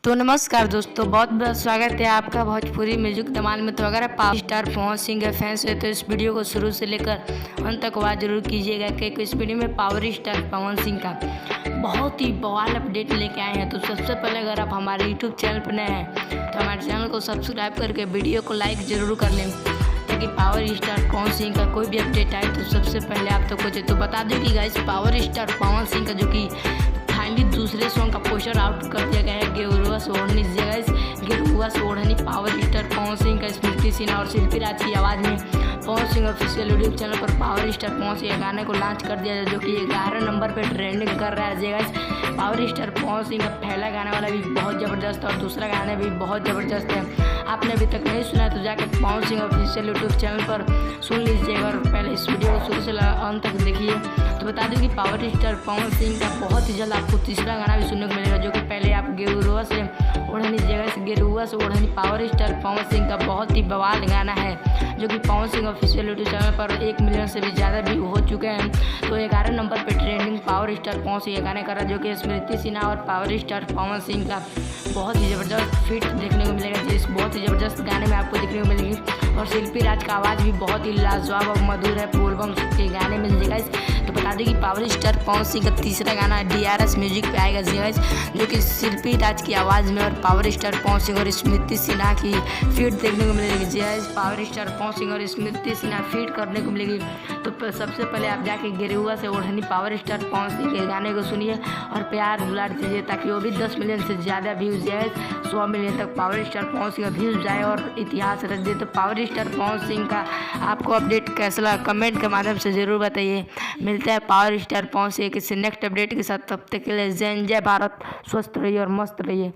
तो नमस्कार दोस्तों, बहुत बहुत स्वागत है आपका भोजपुरी म्यूजिक धमाल में। तो अगर आप पावर स्टार पवन सिंह के फैंस है तो इस वीडियो को शुरू से लेकर अंत तक वॉच जरूर कीजिएगा, क्योंकि इस वीडियो में पावर स्टार पवन सिंह का बहुत ही बवाल अपडेट लेके आए हैं। तो सबसे पहले अगर आप हमारे यूट्यूब चैनल पर नए हैं तो हमारे चैनल को सब्सक्राइब करके वीडियो को लाइक ज़रूर कर लें, ताकि पावर स्टार पवन सिंह का कोई भी अपडेट आए तो सबसे पहले आप तक पहुँचे। तो बता दें कि guys power star Pawan Singh का जो कि फाइनली दूसरे सॉन्ग का पोस्टर आउट कर दिया गया है, गेरुआ से ओढ़नी जगह गेरुआ से ओढ़नी पावर स्टार पवन सिंह का स्मृति सिन्हा और शिल्पी राज की आवाज़ में Pawan Singh official YouTube channel पर पावर स्टार पवन सिंह गाने को लॉन्च कर दिया है, जो कि 11 नंबर पर ट्रेंडिंग कर रहा है। Guys power star Pawan Singh का पहला गाने वाला भी बहुत ज़बरदस्त और दूसरा गाना भी बहुत ज़बरदस्त है। आपने अभी तक नहीं सुना है तो जाकर Pawan Singh official YouTube channel पर सुन लीजिएगा और पहले इस वीडियो को शुरू से अंत तक देखिए। तो बता दूं कि पावर स्टार पवन सिंह का बहुत ही जल्द आपको तीसरा गाना भी सुनने को मिलेगा, जो कि पहले आप गेरुआ से ओढ़नी जगह से गेरुआ से ओढ़नी पावर स्टार पवन सिंह का बहुत ही बवाल गाना है, जो कि Pawan Singh official YouTube channel पर 1 मिलियन से भी ज़्यादा व्यू हो चुके हैं। तो 11 नंबर पर trending power star Pawan Singh गाने कर रहा है, जो कि स्मृति सिन्हा और पावर स्टार पवन सिंह का बहुत ही ज़बरदस्त फिट देखने को मिलेगा, जिस बहुत ही ज़बरदस्त गाने में आपको देखने को मिलेगी। और शिल्पी राज का आवाज़ भी बहुत ही लाजवाब और मधुर है, पूर्वम के गाने में गाइस। तो बता दें कि पावर स्टार पवन सिंह का तीसरा गाना DRS म्यूजिक पे आएगा गाइस, जो कि शिल्पी राज की आवाज़ में और पावर स्टार पवन सिंह और स्मृति सिन्हा की फीड देखने को मिलेगी। Guys power star Pawan Singh और स्मृति सिन्हा फीड करने को मिलेगी। तो सबसे पहले आप जाके गेरुआ से ओढ़नी पावर स्टार पवन सिंह के गाने को सुनिए और प्यार दुलार दीजिए, ताकि वो भी 10 मिलियन से ज़्यादा व्यूज़ जाए, 100 मिलियन तक पावर स्टार पवन सिंह का व्यूज़ जाए और इतिहास रच दे। तो पावर स्टार पवन सिंह का आपको अपडेट कैसा लगा कमेंट के माध्यम से ज़रूर बताइए। मिलता है पावर स्टार पवन सिंह किसी नेक्स्ट अपडेट के साथ, तब तक के लिए जय भारत, स्वस्थ रहिए और मस्त रहिए।